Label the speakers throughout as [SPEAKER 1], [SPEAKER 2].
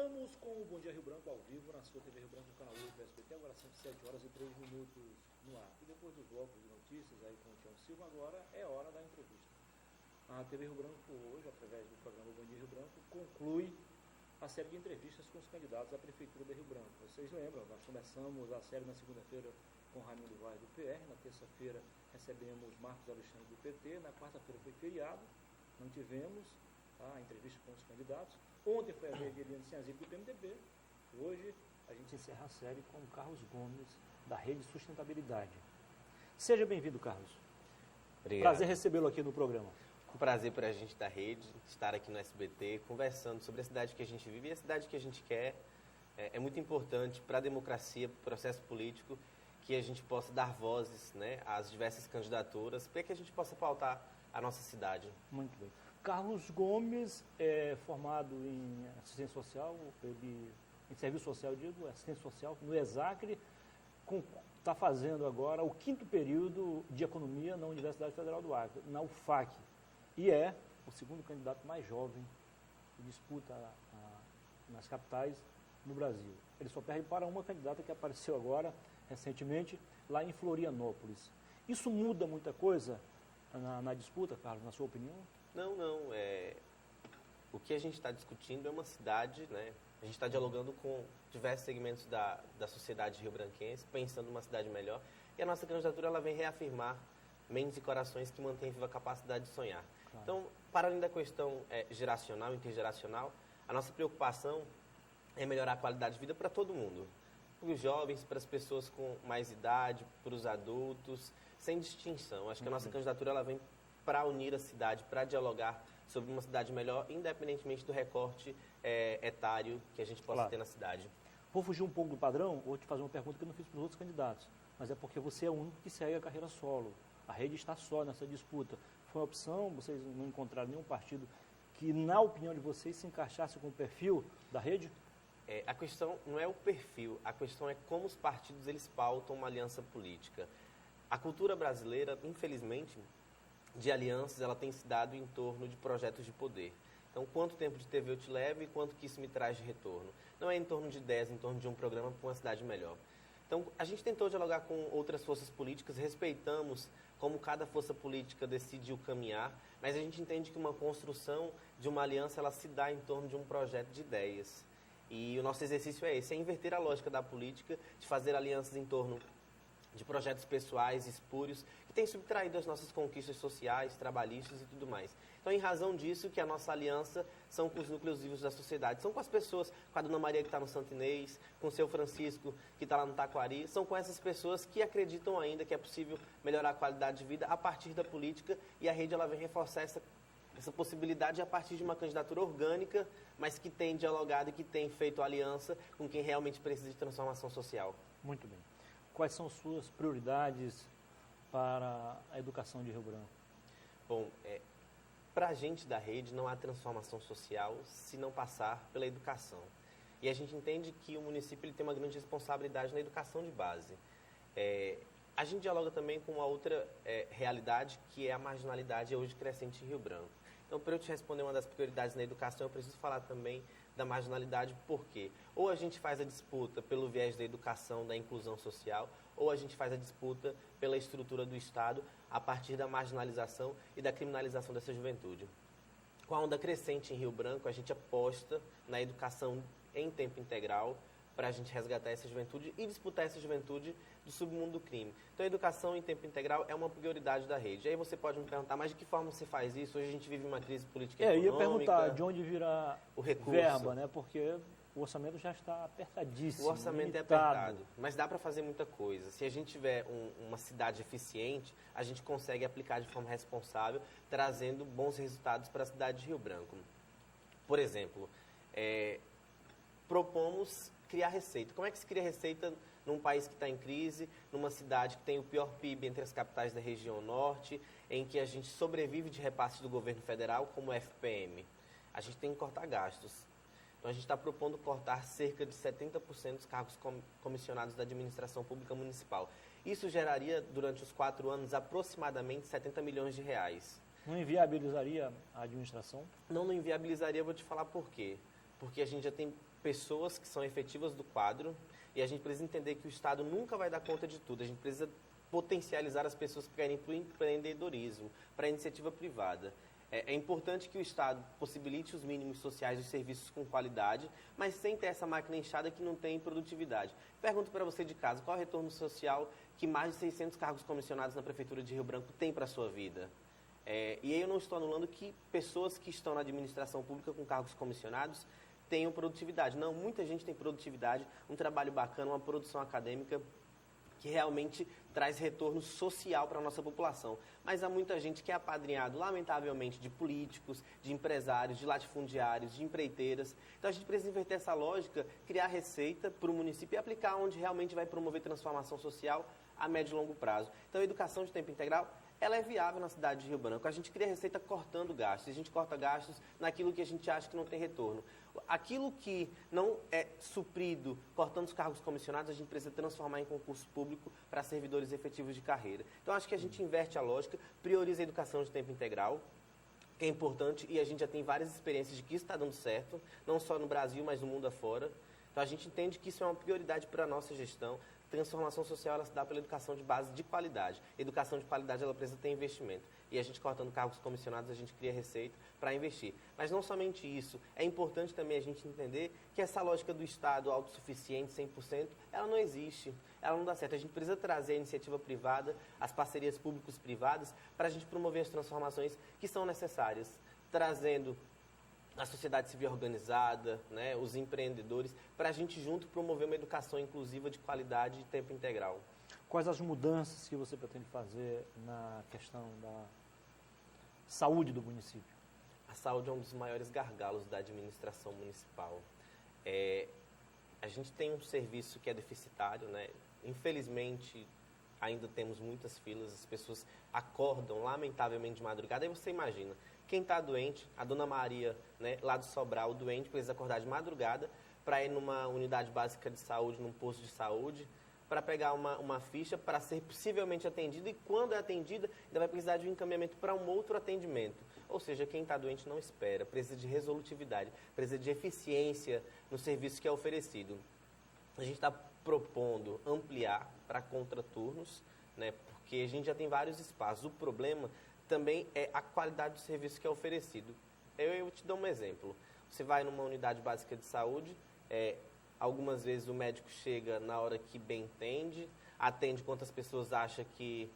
[SPEAKER 1] Estamos com o Bom Dia Rio Branco ao vivo na sua TV Rio Branco, no canal 8 do SBT. Agora são 7 horas e 3 minutos no ar. E depois do bloco de notícias aí com o Tião Silva, agora é hora da entrevista. A TV Rio Branco hoje, através do programa Bom Dia Rio Branco, conclui a série de entrevistas com os candidatos à Prefeitura de Rio Branco. Vocês lembram, nós começamos a série na segunda-feira com Raimundo Vaz do PR, na terça-feira recebemos Marcos Alexandre do PT, na quarta-feira foi feriado, não tivemos a entrevista com os candidatos. Ontem foi a vez de Eliane Sinhazir do PMDB. Hoje a gente encerra a série com o Carlos Gomes, da Rede Sustentabilidade. Seja bem-vindo, Carlos.
[SPEAKER 2] Obrigado.
[SPEAKER 1] Prazer recebê-lo aqui no programa.
[SPEAKER 2] Um prazer para a gente da Rede, estar aqui no SBT, conversando sobre a cidade que a gente vive e a cidade que a gente quer. É muito importante para a democracia, para o processo político, que a gente possa dar vozes, né, às diversas candidaturas, para que a gente possa pautar a nossa cidade.
[SPEAKER 1] Muito bem. Carlos Gomes é formado em assistência social, em serviço social, assistência social, no ESACRE, está fazendo agora o 5º período de economia na Universidade Federal do Acre, na UFAC, e é o segundo candidato mais jovem que disputa nas capitais no Brasil. Ele só perde para uma candidata que apareceu agora, recentemente, lá em Florianópolis. Isso muda muita coisa na disputa, Carlos, na sua opinião?
[SPEAKER 2] Não. O que a gente está discutindo é uma cidade, né? A gente está dialogando com diversos segmentos da sociedade rio-branquense, pensando numa cidade melhor. E a nossa candidatura ela vem reafirmar mentes e corações que mantêm viva a capacidade de sonhar. Claro. Então, para além da questão geracional, intergeracional, a nossa preocupação é melhorar a qualidade de vida para todo mundo. Para os jovens, para as pessoas com mais idade, para os adultos, sem distinção. Acho que a nossa candidatura ela vem para unir a cidade, para dialogar sobre uma cidade melhor, independentemente do recorte etário que a gente possa ter na cidade.
[SPEAKER 1] Vou fugir um pouco do padrão, vou te fazer uma pergunta que eu não fiz para os outros candidatos, mas é porque você é o único que segue a carreira solo. A Rede está só nessa disputa. Foi uma opção, vocês não encontraram nenhum partido que, na opinião de vocês, se encaixasse com o perfil da Rede?
[SPEAKER 2] A questão não é o perfil, a questão é como os partidos eles pautam uma aliança política. A cultura brasileira, infelizmente, de alianças, ela tem se dado em torno de projetos de poder. Então, quanto tempo de TV eu te levo e quanto que isso me traz de retorno? Não é em torno de ideias, em torno de um programa para uma cidade melhor. Então, a gente tentou dialogar com outras forças políticas, respeitamos como cada força política decidiu caminhar, mas a gente entende que uma construção de uma aliança, ela se dá em torno de um projeto de ideias. E o nosso exercício é esse, é inverter a lógica da política, de fazer alianças em torno de projetos pessoais, espúrios, que têm subtraído as nossas conquistas sociais, trabalhistas e tudo mais. Então, em razão disso, que a nossa aliança são com os núcleos vivos da sociedade, são com as pessoas, com a Dona Maria que está no Santo Inês, com o seu Francisco que está lá no Taquari, são com essas pessoas que acreditam ainda que é possível melhorar a qualidade de vida a partir da política, e a Rede ela vem reforçar essa possibilidade a partir de uma candidatura orgânica, mas que tem dialogado e que tem feito aliança com quem realmente precisa de transformação social.
[SPEAKER 1] Muito bem. Quais são suas prioridades para a educação de Rio Branco?
[SPEAKER 2] Bom, para a gente da Rede não há transformação social se não passar pela educação. E a gente entende que o município ele tem uma grande responsabilidade na educação de base. A gente dialoga também com uma outra realidade, que é a marginalidade hoje crescente em Rio Branco. Então, para eu te responder uma das prioridades na educação, eu preciso falar também da marginalidade, por quê? Ou a gente faz a disputa pelo viés da educação, da inclusão social, ou a gente faz a disputa pela estrutura do Estado a partir da marginalização e da criminalização dessa juventude. Com a onda crescente em Rio Branco, a gente aposta na educação em tempo integral, para a gente resgatar essa juventude e disputar essa juventude do submundo do crime. Então, a educação em tempo integral é uma prioridade da Rede. Aí você pode me perguntar, mas de que forma você faz isso? Hoje a gente vive uma crise política econômica.
[SPEAKER 1] Eu ia perguntar de onde virá
[SPEAKER 2] o recurso.
[SPEAKER 1] Verba, né? Porque o orçamento já está apertadíssimo.
[SPEAKER 2] O orçamento
[SPEAKER 1] limitado.
[SPEAKER 2] é apertado, mas dá para fazer muita coisa. Se a gente tiver uma cidade eficiente, a gente consegue aplicar de forma responsável, trazendo bons resultados para a cidade de Rio Branco. Por exemplo, propomos criar receita. Como é que se cria receita num país que está em crise, numa cidade que tem o pior PIB entre as capitais da região norte, em que a gente sobrevive de repasses do governo federal, como o FPM? A gente tem que cortar gastos. Então, a gente está propondo cortar cerca de 70% dos cargos comissionados da administração pública municipal. Isso geraria, durante os 4 anos, aproximadamente 70 milhões de reais.
[SPEAKER 1] Não inviabilizaria a administração?
[SPEAKER 2] Não inviabilizaria, eu vou te falar por quê. porque a gente já tem pessoas que são efetivas do quadro e a gente precisa entender que o Estado nunca vai dar conta de tudo. A gente precisa potencializar as pessoas que querem para o empreendedorismo, para a iniciativa privada. É importante que o Estado possibilite os mínimos sociais de serviços com qualidade, mas sem ter essa máquina inchada que não tem produtividade. Pergunto para você de casa, qual é o retorno social que mais de 600 cargos comissionados na Prefeitura de Rio Branco têm para a sua vida? E aí eu não estou anulando que pessoas que estão na administração pública com cargos comissionados tenham produtividade. Não, muita gente tem produtividade, um trabalho bacana, uma produção acadêmica que realmente traz retorno social para a nossa população. Mas há muita gente que é apadrinhado, lamentavelmente, de políticos, de empresários, de latifundiários, de empreiteiras. Então, a gente precisa inverter essa lógica, criar receita para o município e aplicar onde realmente vai promover transformação social a médio e longo prazo. Então, a educação de tempo integral, ela é viável na cidade de Rio Branco. A gente cria receita cortando gastos. A gente corta gastos naquilo que a gente acha que não tem retorno. Aquilo que não é suprido cortando os cargos comissionados, a gente precisa transformar em concurso público para servidores efetivos de carreira. Então, acho que a gente inverte a lógica, prioriza a educação de tempo integral, que é importante, e a gente já tem várias experiências de que isso está dando certo, não só no Brasil, mas no mundo afora. Então, a gente entende que isso é uma prioridade para a nossa gestão. Transformação social, ela se dá pela educação de base de qualidade. Educação de qualidade, ela precisa ter investimento. E a gente, cortando cargos comissionados, a gente cria receita para investir. Mas não somente isso, é importante também a gente entender que essa lógica do Estado autossuficiente, 100%, ela não existe, ela não dá certo. A gente precisa trazer a iniciativa privada, as parcerias públicos-privadas, para a gente promover as transformações que são necessárias, trazendo a sociedade civil organizada, né, os empreendedores, para a gente junto promover uma educação inclusiva de qualidade e tempo integral.
[SPEAKER 3] Quais as mudanças que você pretende fazer na questão da saúde do município?
[SPEAKER 2] A saúde é um dos maiores gargalos da administração municipal. A gente tem um serviço que é deficitário, né? Infelizmente, ainda temos muitas filas, as pessoas acordam lamentavelmente de madrugada. Aí você imagina, quem está doente, a dona Maria, né, lá do Sobral, doente, precisa acordar de madrugada para ir numa unidade básica de saúde, num posto de saúde, para pegar uma ficha para ser possivelmente atendida, e quando é atendida, ainda vai precisar de um encaminhamento para um outro atendimento. Ou seja, quem está doente não espera, precisa de resolutividade, precisa de eficiência no serviço que é oferecido. A gente está propondo ampliar para contraturnos, né, porque a gente já tem vários espaços. O problema também é a qualidade do serviço que é oferecido. Eu te dou um exemplo. Você vai numa unidade básica de saúde, algumas vezes o médico chega na hora que bem entende, atende quantas pessoas acha que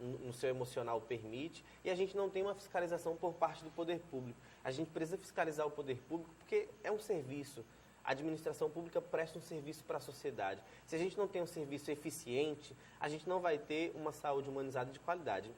[SPEAKER 2] no seu emocional permite, e a gente não tem uma fiscalização por parte do poder público. A gente precisa fiscalizar o poder público porque é um serviço. A administração pública presta um serviço para a sociedade. Se a gente não tem um serviço eficiente, a gente não vai ter uma saúde humanizada de qualidade.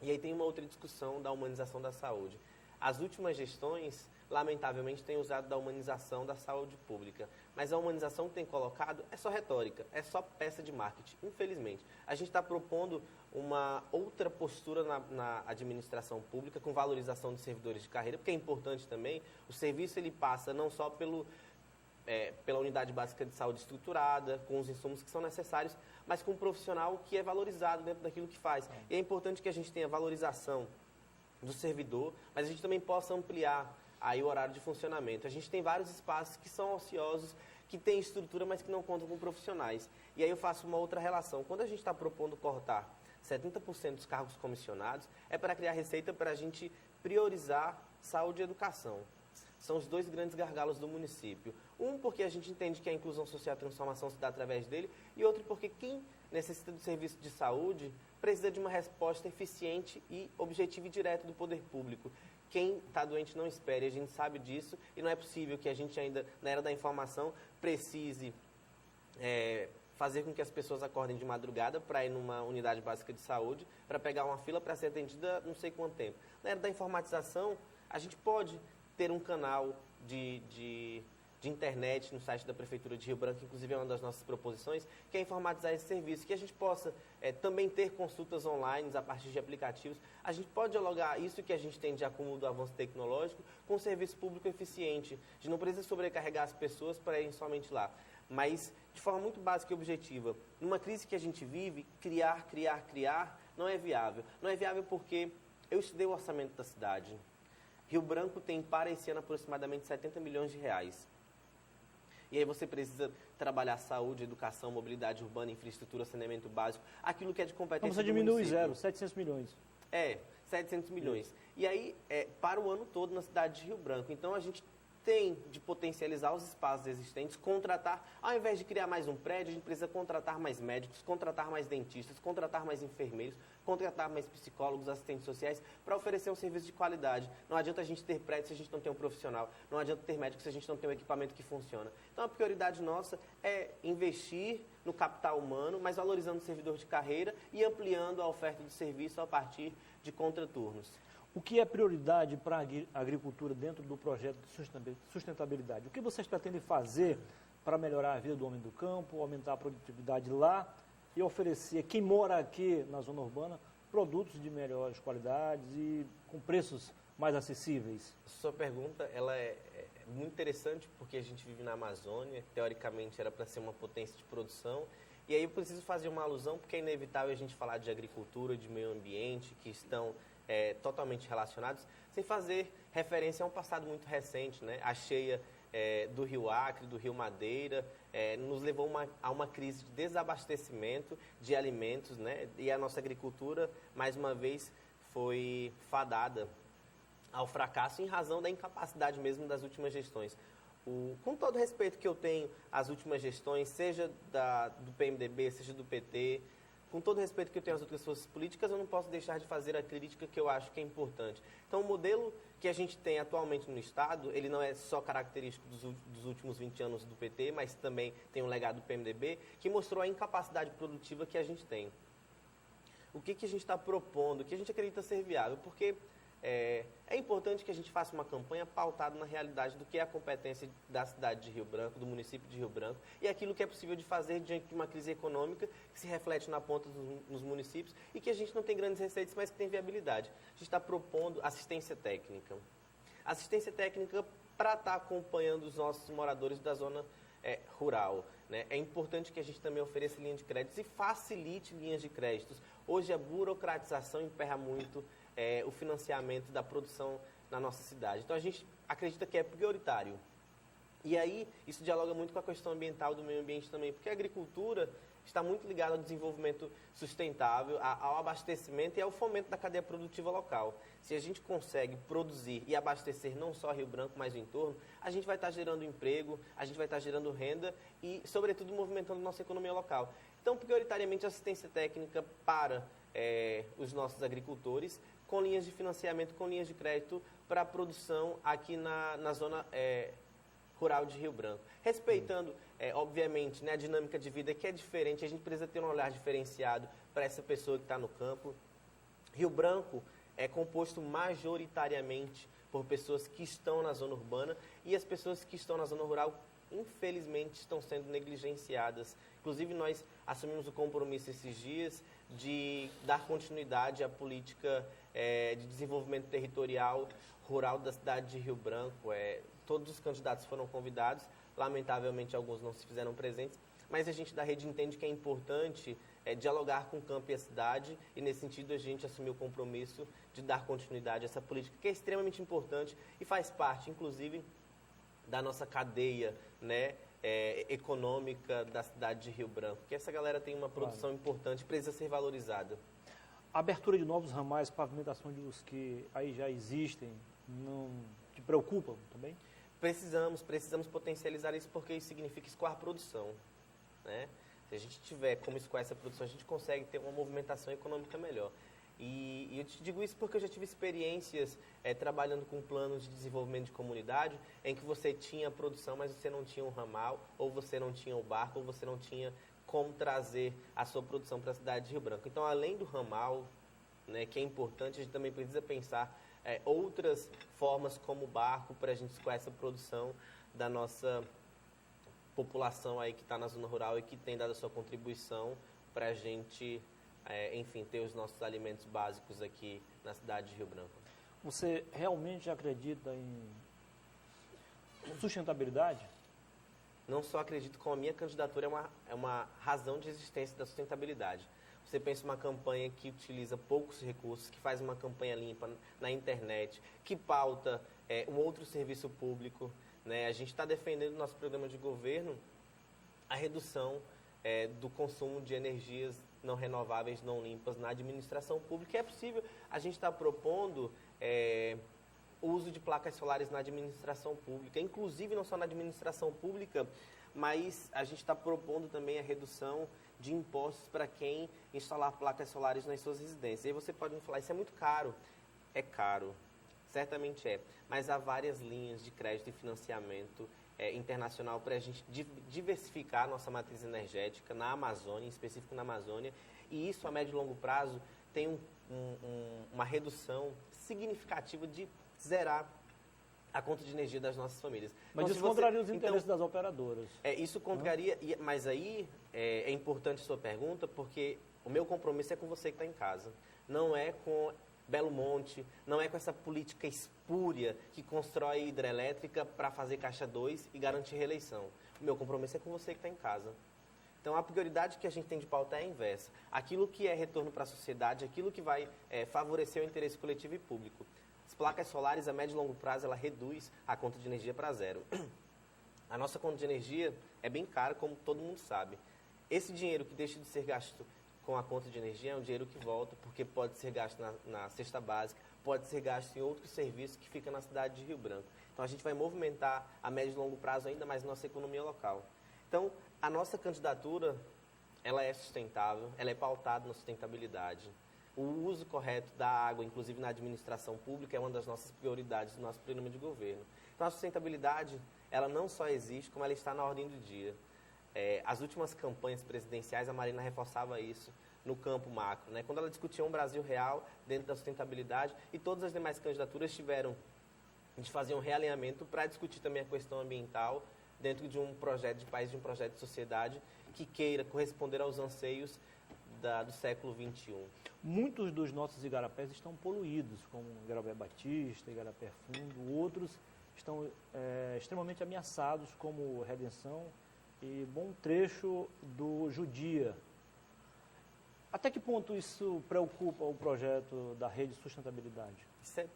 [SPEAKER 2] E aí tem uma outra discussão da humanização da saúde. As últimas gestões, lamentavelmente, têm usado da humanização da saúde pública. Mas a humanização que tem colocado é só retórica, é só peça de marketing, infelizmente. A gente está propondo uma outra postura na administração pública, com valorização de servidores de carreira, porque é importante também. O serviço ele passa não só pela unidade básica de saúde estruturada, com os insumos que são necessários, mas com um profissional que é valorizado dentro daquilo que faz. E é importante que a gente tenha valorização do servidor, mas a gente também possa ampliar aí o horário de funcionamento. A gente tem vários espaços que são ociosos, que têm estrutura, mas que não contam com profissionais. E aí eu faço uma outra relação. Quando a gente está propondo cortar 70% dos cargos comissionados, é para criar receita para a gente priorizar saúde e educação. São os dois grandes gargalos do município. Um, porque a gente entende que a inclusão social e a transformação se dá através dele, e outro, porque quem necessita do serviço de saúde precisa de uma resposta eficiente e objetiva e direta do poder público. Quem está doente não espere, a gente sabe disso, e não é possível que a gente ainda, na era da informação, precise fazer com que as pessoas acordem de madrugada para ir numa unidade básica de saúde, para pegar uma fila para ser atendida não sei quanto tempo. Na era da informatização, a gente pode ter um canal de internet no site da Prefeitura de Rio Branco, inclusive é uma das nossas proposições, que é informatizar esse serviço, que a gente possa também ter consultas online a partir de aplicativos. A gente pode dialogar isso que a gente tem de acúmulo do avanço tecnológico com um serviço público eficiente. A gente não precisa sobrecarregar as pessoas para irem somente lá, mas de forma muito básica e objetiva. Numa crise que a gente vive, criar não é viável. Não é viável porque eu estudei o orçamento da cidade. Rio Branco tem para esse ano aproximadamente 70 milhões de reais. E aí você precisa trabalhar saúde, educação, mobilidade urbana, infraestrutura, saneamento básico, aquilo que é de competência
[SPEAKER 3] Então você
[SPEAKER 2] do
[SPEAKER 3] diminui
[SPEAKER 2] município.
[SPEAKER 3] zero, 700 milhões.
[SPEAKER 2] 700 milhões. E aí, para o ano todo na cidade de Rio Branco. Então, a gente tem de potencializar os espaços existentes, contratar, ao invés de criar mais um prédio, a gente precisa contratar mais médicos, contratar mais dentistas, contratar mais enfermeiros, contratar mais psicólogos, assistentes sociais, para oferecer um serviço de qualidade. Não adianta a gente ter prédio se a gente não tem um profissional, não adianta ter médico se a gente não tem um equipamento que funciona. Então, a prioridade nossa é investir no capital humano, mas valorizando o servidor de carreira e ampliando a oferta de serviço a partir de contraturnos.
[SPEAKER 3] O que é prioridade para a agricultura dentro do projeto de sustentabilidade? O que vocês pretendem fazer para melhorar a vida do homem do campo, aumentar a produtividade lá e oferecer a quem mora aqui na zona urbana produtos de melhores qualidades e com preços mais acessíveis?
[SPEAKER 2] Sua pergunta ela é muito interessante porque a gente vive na Amazônia, teoricamente era para ser uma potência de produção, e aí eu preciso fazer uma alusão porque é inevitável a gente falar de agricultura, de meio ambiente, que estão totalmente relacionados, sem fazer referência a um passado muito recente, né? A cheia do Rio Acre, do Rio Madeira, nos levou a uma crise de desabastecimento de alimentos, né? E a nossa agricultura, mais uma vez, foi fadada ao fracasso em razão da incapacidade mesmo das últimas gestões. Com todo o respeito que eu tenho às últimas gestões, seja do PMDB, seja do PT, com todo o respeito que eu tenho às outras forças políticas, eu não posso deixar de fazer a crítica que eu acho que é importante. Então, o modelo que a gente tem atualmente no Estado, ele não é só característico dos últimos 20 anos do PT, mas também tem um legado do PMDB, que mostrou a incapacidade produtiva que a gente tem. O que a gente está propondo, o que a gente acredita ser viável, porque é importante que a gente faça uma campanha pautada na realidade do que é a competência da cidade de Rio Branco, do município de Rio Branco, e aquilo que é possível de fazer diante de uma crise econômica que se reflete na ponta nos municípios e que a gente não tem grandes receitas, mas que tem viabilidade. A gente está propondo assistência técnica. Assistência técnica para estar acompanhando os nossos moradores da zona rural, né? É importante que a gente também ofereça linhas de créditos e facilite linhas de créditos. Hoje a burocratização emperra muito o financiamento da produção na nossa cidade. Então, a gente acredita que é prioritário. E aí, isso dialoga muito com a questão ambiental do meio ambiente também, porque a agricultura está muito ligada ao desenvolvimento sustentável, ao abastecimento e ao fomento da cadeia produtiva local. Se a gente consegue produzir e abastecer não só Rio Branco, mas o entorno, a gente vai estar gerando emprego, a gente vai estar gerando renda e, sobretudo, movimentando nossa economia local. Então, prioritariamente, assistência técnica para os nossos agricultores, com linhas de financiamento, com linhas de crédito para a produção aqui na zona rural de Rio Branco. Respeitando, obviamente, né, a dinâmica de vida que é diferente, a gente precisa ter um olhar diferenciado para essa pessoa que está no campo. Rio Branco é composto majoritariamente por pessoas que estão na zona urbana e as pessoas que estão na zona rural, infelizmente, estão sendo negligenciadas. Inclusive, nós assumimos o compromisso esses dias de dar continuidade à política de desenvolvimento territorial rural da cidade de Rio Branco. Todos os candidatos foram convidados, lamentavelmente alguns não se fizeram presentes, mas a gente da rede entende que é importante dialogar com o campo e a cidade e, nesse sentido, a gente assumiu o compromisso de dar continuidade a essa política, que é extremamente importante e faz parte, inclusive, da nossa cadeia, né, econômica da cidade de Rio Branco, que essa galera tem uma produção importante, precisa ser valorizada.
[SPEAKER 3] A abertura de novos ramais, pavimentação de os que aí já existem, não te preocupam também?
[SPEAKER 2] Precisamos potencializar isso porque isso significa escoar a produção, né? Se a gente tiver como escoar essa produção, a gente consegue ter uma movimentação econômica melhor. E eu te digo isso porque eu já tive experiências trabalhando com planos de desenvolvimento de comunidade em que você tinha a produção, mas você não tinha um ramal, ou você não tinha o barco, ou você não tinha como trazer a sua produção para a cidade de Rio Branco. Então, além do ramal, né, que é importante, a gente também precisa pensar outras formas como o barco para a gente escoar essa produção da nossa população aí que está na zona rural e que tem dado a sua contribuição para a gente, enfim, ter os nossos alimentos básicos aqui na cidade de Rio Branco.
[SPEAKER 3] Você realmente acredita em sustentabilidade?
[SPEAKER 2] Não só acredito, como a minha candidatura é uma razão de existência da sustentabilidade. você pensa uma campanha que utiliza poucos recursos, que faz uma campanha limpa na internet, que pauta um outro serviço público, né? A gente está defendendo no nosso programa de governo a redução do consumo de energias não renováveis, não limpas na administração pública. É possível, a gente está propondo o uso de placas solares na administração pública, inclusive não só na administração pública, mas a gente está propondo também a redução de impostos para quem instalar placas solares nas suas residências. E aí você pode me falar, isso é muito caro. É caro, certamente é, mas há várias linhas de crédito e financiamento internacional para a gente diversificar a nossa matriz energética na Amazônia, em específico na Amazônia, e isso a médio e longo prazo tem uma redução significativa de zerar a conta de energia das nossas famílias.
[SPEAKER 3] Mas
[SPEAKER 2] então,
[SPEAKER 3] isso contraria os interesses das operadoras.
[SPEAKER 2] Isso contraria, mas aí é importante a sua pergunta, porque o meu compromisso é com você que está em casa. Não é com Belo Monte, não é com essa política espúria que constrói hidrelétrica para fazer caixa 2 e garantir reeleição. O meu compromisso é com você que está em casa. Então, a prioridade que a gente tem de pauta é a inversa. Aquilo que é retorno para a sociedade, aquilo que vai favorecer o interesse coletivo e público. As placas solares, a médio e longo prazo, ela reduz a conta de energia para zero. A nossa conta de energia é bem cara, como todo mundo sabe. Esse dinheiro que deixa de ser gasto com a conta de energia é um dinheiro que volta, porque pode ser gasto na cesta básica, pode ser gasto em outros serviços que ficam na cidade de Rio Branco. Então, a gente vai movimentar a médio e longo prazo ainda mais nossa economia local. Então, a nossa candidatura, ela é sustentável, ela é pautada na sustentabilidade. O uso correto da água, inclusive na administração pública, é uma das nossas prioridades do nosso programa de governo. Então, a sustentabilidade, ela não só existe, como ela está na ordem do dia. As últimas campanhas presidenciais, a Marina reforçava isso no campo macro, né? Quando ela discutia um Brasil real dentro da sustentabilidade, e todas as demais candidaturas tiveram de fazer um realinhamento para discutir também a questão ambiental dentro de um projeto de país, de um projeto de sociedade que queira corresponder aos anseios do século XXI.
[SPEAKER 3] Muitos dos nossos igarapés estão poluídos, como Igarapé Batista, Igarapé Fundo, outros estão extremamente ameaçados, como Redenção e bom trecho do Judia. Até que ponto isso preocupa o projeto da Rede de Sustentabilidade?
[SPEAKER 2] Isso é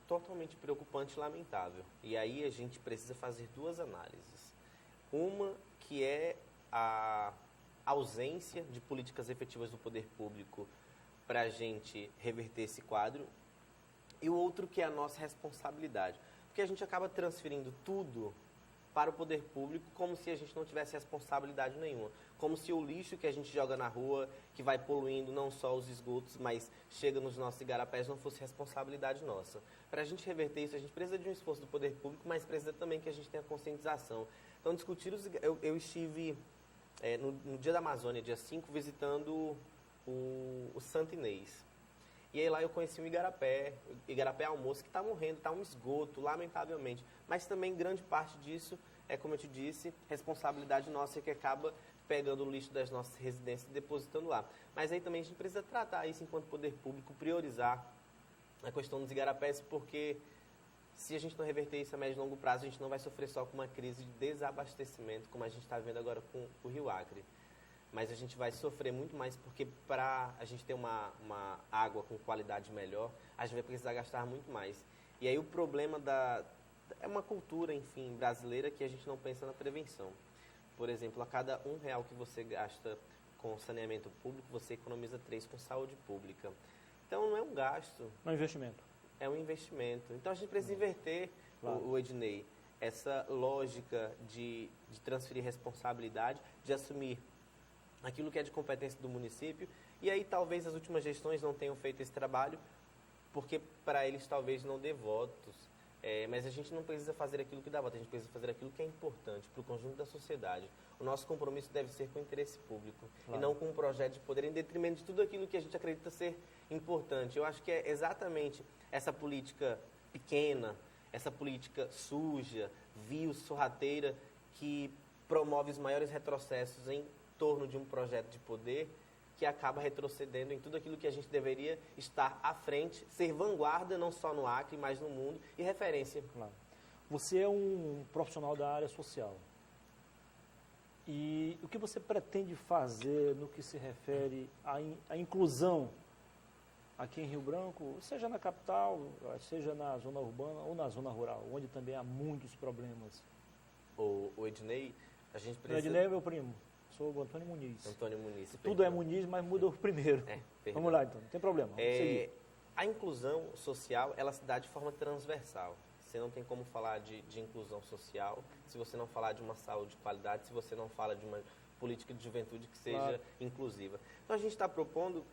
[SPEAKER 2] totalmente preocupante e lamentável. E aí a gente precisa fazer duas análises. Uma que é a ausência de políticas efetivas do poder público para a gente reverter esse quadro, e o outro que é a nossa responsabilidade. Porque a gente acaba transferindo tudo para o poder público como se a gente não tivesse responsabilidade nenhuma. Como se o lixo que a gente joga na rua, que vai poluindo não só os esgotos, mas chega nos nossos igarapés, não fosse responsabilidade nossa. Para a gente reverter isso, a gente precisa de um esforço do poder público, mas precisa também que a gente tenha conscientização. Então, discutir eu estive no Dia da Amazônia, dia 5, visitando o Santo Inês. E aí lá eu conheci um Igarapé Almoço, que está morrendo, está um esgoto, lamentavelmente. Mas também grande parte disso é, como eu te disse, responsabilidade nossa que acaba pegando o lixo das nossas residências e depositando lá. Mas aí também a gente precisa tratar isso enquanto poder público, priorizar a questão dos igarapés, porque se a gente não reverter isso a médio e longo prazo, a gente não vai sofrer só com uma crise de desabastecimento, como a gente está vendo agora com o Rio Acre. Mas a gente vai sofrer muito mais, porque para a gente ter uma água com qualidade melhor, a gente vai precisar gastar muito mais. E aí o problema é uma cultura, enfim, brasileira, que a gente não pensa na prevenção. Por exemplo, a cada R$1 que você gasta com saneamento público, você economiza 3 com saúde pública. Então não é um gasto.
[SPEAKER 3] É um investimento.
[SPEAKER 2] É um investimento. Então a gente precisa inverter, claro, o Ednei, essa lógica de transferir responsabilidade, de assumir aquilo que é de competência do município, e aí talvez as últimas gestões não tenham feito esse trabalho, porque para eles talvez não dê votos, mas a gente não precisa fazer aquilo que dá voto, a gente precisa fazer aquilo que é importante para o conjunto da sociedade. O nosso compromisso deve ser com o interesse público, claro, e não com um projeto de poder, em detrimento de tudo aquilo que a gente acredita ser importante. Eu acho que é exatamente essa política pequena, essa política suja, vil, sorrateira, que promove os maiores retrocessos em torno de um projeto de poder, que acaba retrocedendo em tudo aquilo que a gente deveria estar à frente, ser vanguarda não só no Acre, mas no mundo, e referência.
[SPEAKER 3] Claro. Você é um profissional da área social. E o que você pretende fazer no que se refere à inclusão aqui em Rio Branco, seja na capital, seja na zona urbana ou na zona rural, onde também há muitos problemas?
[SPEAKER 2] O Ednei, a gente
[SPEAKER 3] O
[SPEAKER 2] precisa...
[SPEAKER 3] Ednei é meu primo, sou o Antônio Muniz.
[SPEAKER 2] Antônio Muniz.
[SPEAKER 3] Tudo é Muniz, mas muda o primeiro. Vamos lá, então, não tem problema, vamos seguir.
[SPEAKER 2] A inclusão social, ela se dá de forma transversal. Você não tem como falar de inclusão social se você não falar de uma saúde de qualidade, se você não fala de uma política de juventude que seja inclusiva. Então, a gente está propondo,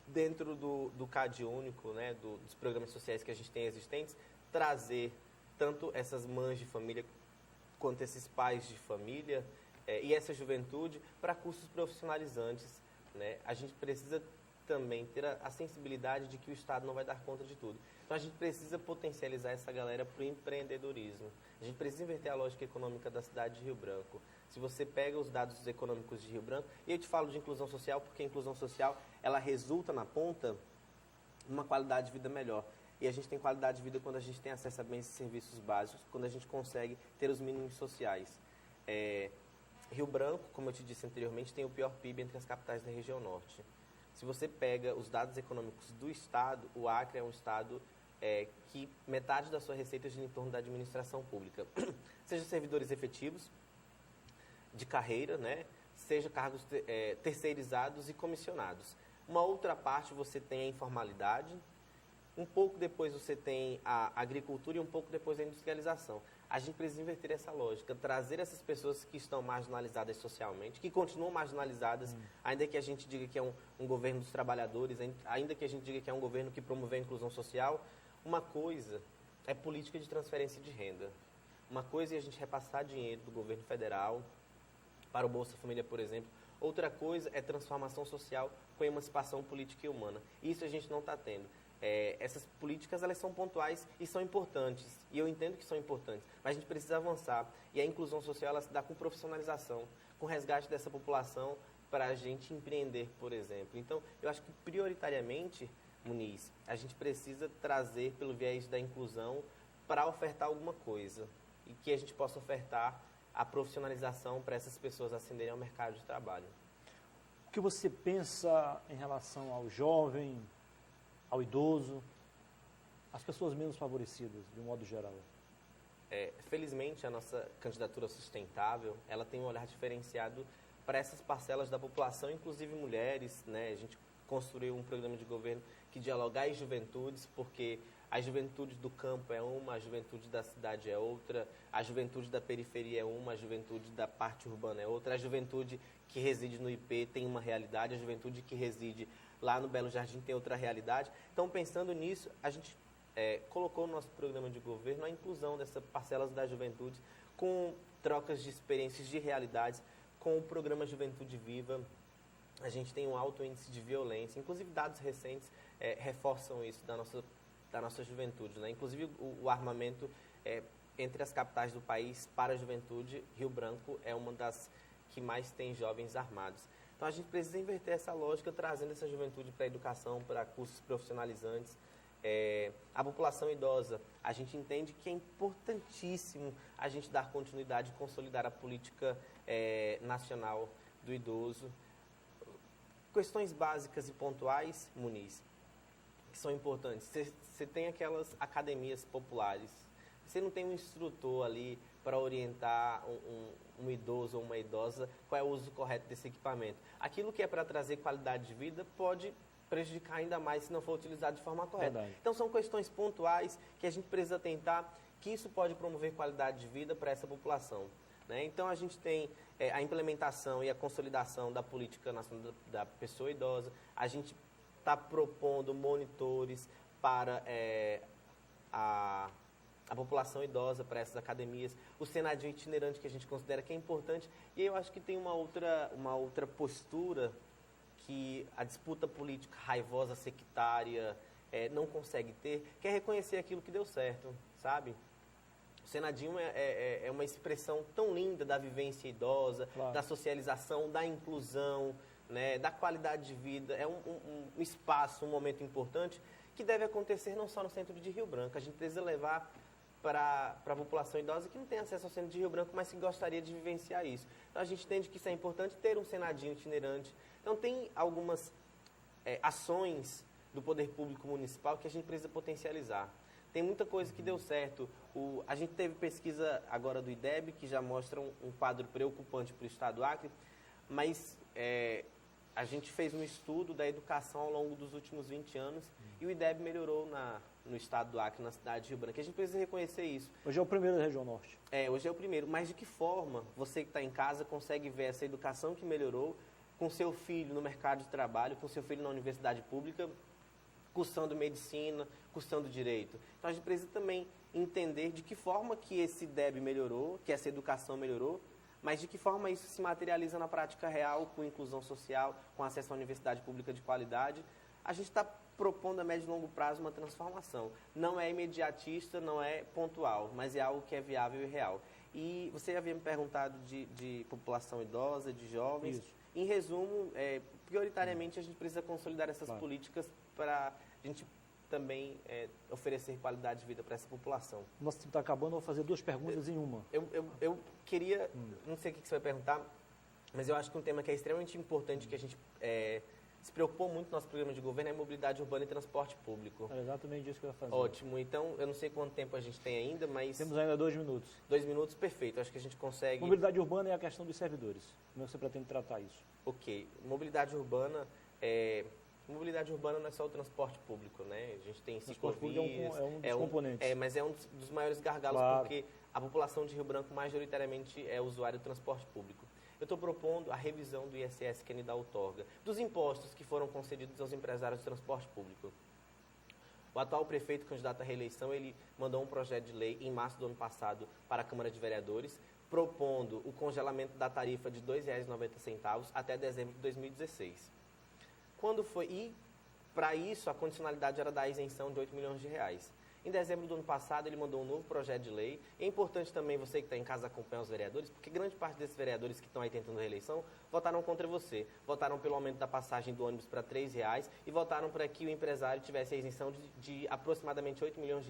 [SPEAKER 2] dentro do CAD único, né, dos programas sociais que a gente tem existentes, trazer tanto essas mães de família quanto esses pais de família e essa juventude para cursos profissionalizantes, né? A gente precisa também ter a sensibilidade de que o Estado não vai dar conta de tudo. Então, a gente precisa potencializar essa galera para o empreendedorismo. A gente precisa inverter a lógica econômica da cidade de Rio Branco. Se você pega os dados econômicos de Rio Branco, e eu te falo de inclusão social porque a inclusão social, ela resulta na ponta numa qualidade de vida melhor. E a gente tem qualidade de vida quando a gente tem acesso a bens e serviços básicos, quando a gente consegue ter os mínimos sociais. Rio Branco, como eu te disse anteriormente, tem o pior PIB entre as capitais da região norte. Se você pega os dados econômicos do Estado, o Acre é um Estado que metade da sua receita gira em torno da administração pública. Seja servidores efetivos, de carreira, né? Seja cargos terceirizados e comissionados. Uma outra parte você tem a informalidade, um pouco depois você tem a agricultura e um pouco depois a industrialização. A gente precisa inverter essa lógica, trazer essas pessoas que estão marginalizadas socialmente, que continuam marginalizadas, ainda que a gente diga que é um governo dos trabalhadores, ainda que a gente diga que é um governo que promoveu a inclusão social. Uma coisa é política de transferência de renda. Uma coisa é a gente repassar dinheiro do governo federal para o Bolsa Família, por exemplo. Outra coisa é transformação social com emancipação política e humana. Isso a gente não está tendo. Essas políticas, elas são pontuais e são importantes. E eu entendo que são importantes. Mas a gente precisa avançar. E a inclusão social, ela se dá com profissionalização, com resgate dessa população para a gente empreender, por exemplo. Então, eu acho que prioritariamente, Muniz, a gente precisa trazer pelo viés da inclusão para ofertar alguma coisa. E que a gente possa ofertar a profissionalização para essas pessoas ascenderem ao mercado de trabalho.
[SPEAKER 3] O que você pensa em relação ao jovem, ao idoso, as pessoas menos favorecidas, de um modo geral?
[SPEAKER 2] Felizmente, a nossa candidatura sustentável, ela tem um olhar diferenciado para essas parcelas da população, inclusive mulheres, né? A gente construiu um programa de governo que dialoga as juventudes, porque a juventude do campo é uma, a juventude da cidade é outra, a juventude da periferia é uma, a juventude da parte urbana é outra, a juventude que reside no IP tem uma realidade, a juventude que reside lá no Belo Jardim tem outra realidade. Então, pensando nisso, a gente colocou no nosso programa de governo a inclusão dessas parcelas da juventude com trocas de experiências, de realidades, com o programa Juventude Viva. A gente tem um alto índice de violência, inclusive dados recentes reforçam isso da nossa juventude, né? Inclusive o armamento entre as capitais do país para a juventude, Rio Branco é uma das que mais tem jovens armados. Então a gente precisa inverter essa lógica, trazendo essa juventude para a educação, para cursos profissionalizantes. A população idosa, a gente entende que é importantíssimo a gente dar continuidade e consolidar a política nacional do idoso. Questões básicas e pontuais, Muniz, que são importantes. Você tem aquelas academias populares. Você não tem um instrutor ali para orientar um idoso ou uma idosa qual é o uso correto desse equipamento. Aquilo que é para trazer qualidade de vida pode prejudicar ainda mais se não for utilizado de forma correta.
[SPEAKER 3] Verdade.
[SPEAKER 2] Então, são questões pontuais que a gente precisa tentar, que isso pode promover qualidade de vida para essa população, né? Então, a gente tem a implementação e a consolidação da política nacional da pessoa idosa. A gente está propondo monitores para a população idosa, para essas academias. O Senadinho itinerante, que a gente considera que é importante. E eu acho que tem uma outra postura que a disputa política raivosa, sectária, não consegue ter, que é reconhecer aquilo que deu certo, sabe? O Senadinho é uma expressão tão linda da vivência idosa,
[SPEAKER 3] claro,
[SPEAKER 2] da socialização, da inclusão, né, da qualidade de vida. É um espaço, um momento importante que deve acontecer não só no centro de Rio Branco. A gente precisa levar para a população idosa que não tem acesso ao centro de Rio Branco, mas que gostaria de vivenciar isso. Então, a gente entende que isso é importante, ter um senadinho itinerante. Então, tem algumas ações do poder público municipal que a gente precisa potencializar. Tem muita coisa que deu certo. A gente teve pesquisa agora do IDEB, que já mostra um quadro preocupante para o Estado do Acre, mas a gente fez um estudo da educação ao longo dos últimos 20 anos e o IDEB melhorou no Estado do Acre, na cidade de Rio Branco. A gente precisa reconhecer isso.
[SPEAKER 3] Hoje é o primeiro da região norte.
[SPEAKER 2] Hoje é o primeiro. Mas de que forma você que está em casa consegue ver essa educação que melhorou com seu filho no mercado de trabalho, com seu filho na universidade pública, cursando medicina, cursando direito? Então, a gente precisa também entender de que forma que esse IDEB melhorou, que essa educação melhorou, mas de que forma isso se materializa na prática real, com inclusão social, com acesso à universidade pública de qualidade. A gente está propondo a médio e longo prazo uma transformação. Não é imediatista, não é pontual, mas é algo que é viável e real. E você havia me perguntado de população idosa, de jovens.
[SPEAKER 3] Isso.
[SPEAKER 2] Em resumo, prioritariamente a gente precisa consolidar essas políticas para a gente também oferecer qualidade de vida para essa população.
[SPEAKER 3] Nosso tempo está acabando, eu vou fazer duas perguntas em uma.
[SPEAKER 2] Eu queria, não sei o que você vai perguntar, mas eu acho que um tema que é extremamente importante, que a gente se preocupou muito no nosso programa de governo, é mobilidade urbana e transporte público.
[SPEAKER 3] É exatamente isso que eu ia fazer.
[SPEAKER 2] Ótimo. Então, eu não sei quanto tempo a gente tem ainda, mas...
[SPEAKER 3] Temos ainda 2 minutos.
[SPEAKER 2] 2 minutos, perfeito. Acho que a gente consegue...
[SPEAKER 3] Mobilidade urbana é a questão dos servidores. Como você pretende tratar isso?
[SPEAKER 2] Ok. Mobilidade urbana não é só o transporte público, né? A gente tem
[SPEAKER 3] Transporte
[SPEAKER 2] ciclovias...
[SPEAKER 3] público é um dos componentes.
[SPEAKER 2] Mas é um dos maiores gargalos,
[SPEAKER 3] Claro.
[SPEAKER 2] Porque a população de Rio Branco, majoritariamente, é usuário do transporte público. Eu estou propondo a revisão do ISS que a Canida outorga, dos impostos que foram concedidos aos empresários do transporte público. O atual prefeito candidato à reeleição, ele mandou um projeto de lei em março do ano passado para a Câmara de Vereadores, propondo o congelamento da tarifa de R$ 2,90 até dezembro de 2016. E, para isso, a condicionalidade era da isenção de R$ 8 milhões. Em dezembro do ano passado, ele mandou um novo projeto de lei. É importante também você que está em casa acompanhar os vereadores, porque grande parte desses vereadores que estão aí tentando a reeleição votaram contra você. Votaram pelo aumento da passagem do ônibus para R$ 3,00 e votaram para que o empresário tivesse a isenção de aproximadamente R$ 8 milhões,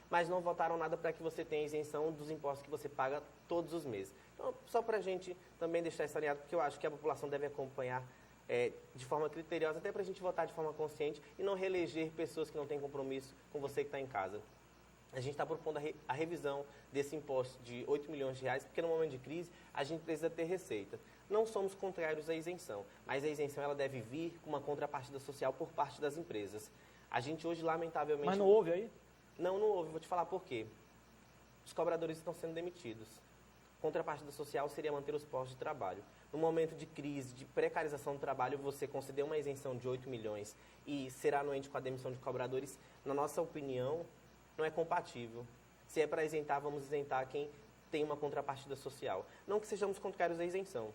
[SPEAKER 2] mas não votaram nada para que você tenha a isenção dos impostos que você paga todos os meses. Então, só para a gente também deixar isso alinhado, porque eu acho que a população deve acompanhar de forma criteriosa, até para a gente votar de forma consciente e não reeleger pessoas que não têm compromisso com você que está em casa. A gente está propondo a revisão desse imposto de R$ 8 milhões, porque no momento de crise a gente precisa ter receita. Não somos contrários à isenção, mas a isenção ela deve vir com uma contrapartida social por parte das empresas. A gente hoje, lamentavelmente...
[SPEAKER 3] Mas não houve aí?
[SPEAKER 2] Não houve. Vou te falar por quê. Os cobradores estão sendo demitidos. Contrapartida social seria manter os postos de trabalho. No momento de crise, de precarização do trabalho, você conceder uma isenção de 8 milhões e ser anuente com a demissão de cobradores, na nossa opinião, não é compatível. Se é para isentar, vamos isentar quem tem uma contrapartida social. Não que sejamos contrários à isenção,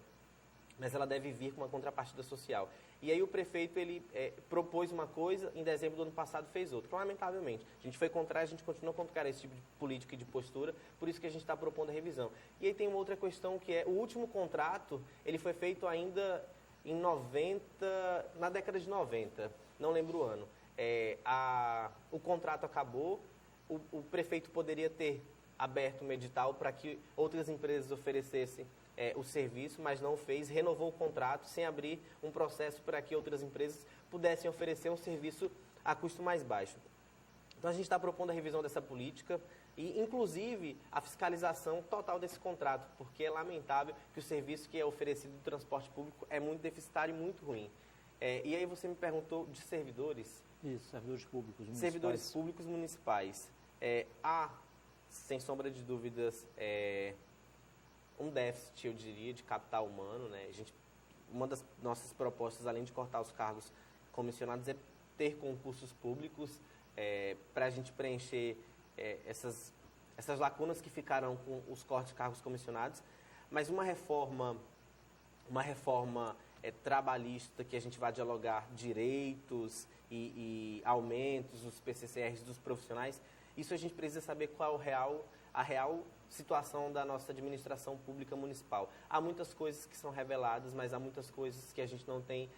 [SPEAKER 2] mas ela deve vir com uma contrapartida social. E aí o prefeito, ele propôs uma coisa, em dezembro do ano passado fez outra. Lamentavelmente, a gente foi contrário, a gente continua contrário a esse tipo de política e de postura, por isso que a gente está propondo a revisão. E aí tem uma outra questão que é, o último contrato, ele foi feito ainda em na década de 90, não lembro o ano. O contrato acabou, o prefeito poderia ter aberto um edital para que outras empresas oferecessem o serviço, mas não fez, renovou o contrato sem abrir um processo para que outras empresas pudessem oferecer um serviço a custo mais baixo. Então, a gente está propondo a revisão dessa política e, inclusive, a fiscalização total desse contrato, porque é lamentável que o serviço que é oferecido do transporte público é muito deficitário e muito ruim. E aí você me perguntou de servidores.
[SPEAKER 3] Isso, servidores públicos municipais.
[SPEAKER 2] Servidores públicos municipais. Há, sem sombra de dúvidas, um déficit, eu diria, de capital humano, né? Uma das nossas propostas, além de cortar os cargos comissionados, é ter concursos públicos para a gente preencher essas lacunas que ficaram com os cortes de cargos comissionados. Mas uma reforma trabalhista que a gente vai dialogar direitos e aumentos dos PCCRs dos profissionais, isso a gente precisa saber qual é a real situação da nossa administração pública municipal. Há muitas coisas que são reveladas, mas há muitas coisas que a gente não tem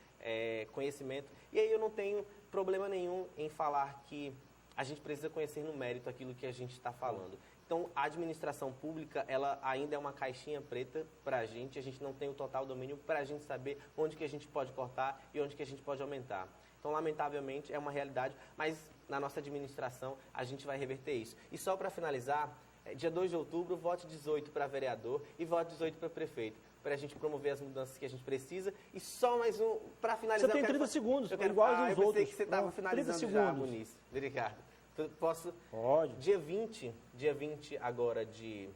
[SPEAKER 2] conhecimento. E aí eu não tenho problema nenhum em falar que a gente precisa conhecer no mérito aquilo que a gente está falando. Então, a administração pública, ela ainda é uma caixinha preta para a gente não tem o total domínio para a gente saber onde que a gente pode cortar e onde que a gente pode aumentar. Então, lamentavelmente, é uma realidade, mas na nossa administração a gente vai reverter isso. E só para finalizar, dia 2 de outubro, vote 18 para vereador e vote 18 para prefeito, para a gente promover as mudanças que a gente precisa. E só mais um, para finalizar...
[SPEAKER 3] Você tem 30 segundos,
[SPEAKER 2] eu quero,
[SPEAKER 3] igual aos
[SPEAKER 2] eu pensei
[SPEAKER 3] outros.
[SPEAKER 2] que você estava finalizando já, Muniz. Obrigado. Posso?
[SPEAKER 3] Pode.
[SPEAKER 2] Dia 20 agora de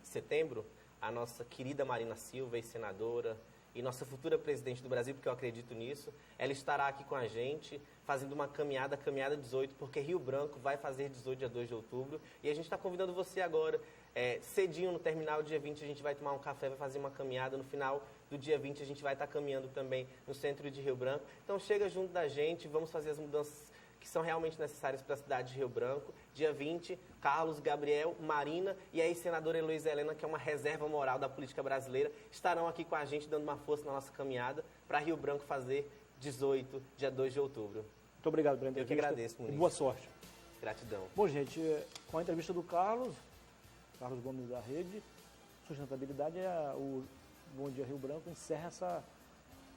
[SPEAKER 2] setembro, a nossa querida Marina Silva, ex-senadora, e nossa futura presidente do Brasil, porque eu acredito nisso, ela estará aqui com a gente, fazendo uma caminhada 18, porque Rio Branco vai fazer 18, dia 2 de outubro, e a gente está convidando você agora, cedinho no terminal, dia 20 a gente vai tomar um café, vai fazer uma caminhada, no final do dia 20 a gente vai estar caminhando também no centro de Rio Branco. Então chega junto da gente, vamos fazer as mudanças que são realmente necessárias para a cidade de Rio Branco. Dia 20, Carlos, Gabriel, Marina e a ex-senadora Heloísa Helena, que é uma reserva moral da política brasileira, estarão aqui com a gente, dando uma força na nossa caminhada para Rio Branco fazer 18, dia 2 de outubro.
[SPEAKER 3] Muito obrigado, Brenda.
[SPEAKER 2] Eu que agradeço, Muniz.
[SPEAKER 3] Boa sorte.
[SPEAKER 2] Gratidão.
[SPEAKER 3] Bom, gente, com a entrevista do Carlos Gomes da Rede Sustentabilidade, o Bom Dia Rio Branco encerra essa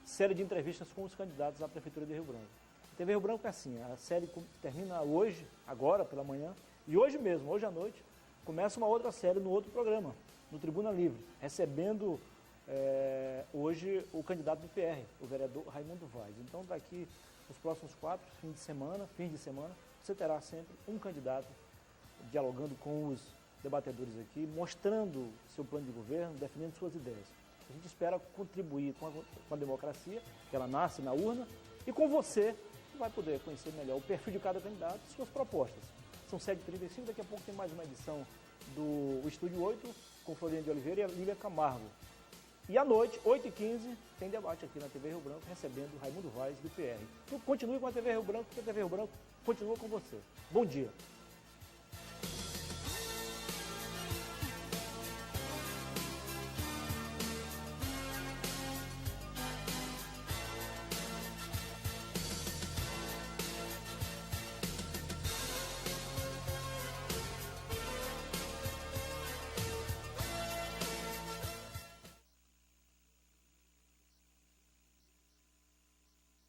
[SPEAKER 3] série de entrevistas com os candidatos à Prefeitura de Rio Branco. A TV Rio Branco é assim, a série termina hoje, agora, pela manhã, e hoje mesmo, hoje à noite, começa uma outra série no outro programa, no Tribuna Livre, recebendo hoje o candidato do PR, o vereador Raimundo Vaz. Então, daqui os próximos 4 fins de semana, você terá sempre um candidato dialogando com os debatedores aqui, mostrando seu plano de governo, defendendo suas ideias. A gente espera contribuir com a democracia, que ela nasce na urna, e com você, que vai poder conhecer melhor o perfil de cada candidato e suas propostas. São 7h35, daqui a pouco tem mais uma edição do Estúdio 8, com Floriane de Oliveira e a Lívia Camargo. E à noite, 8h15, tem debate aqui na TV Rio Branco, recebendo Raimundo Vaz do PR. Então continue com a TV Rio Branco, porque a TV Rio Branco continua com você. Bom dia.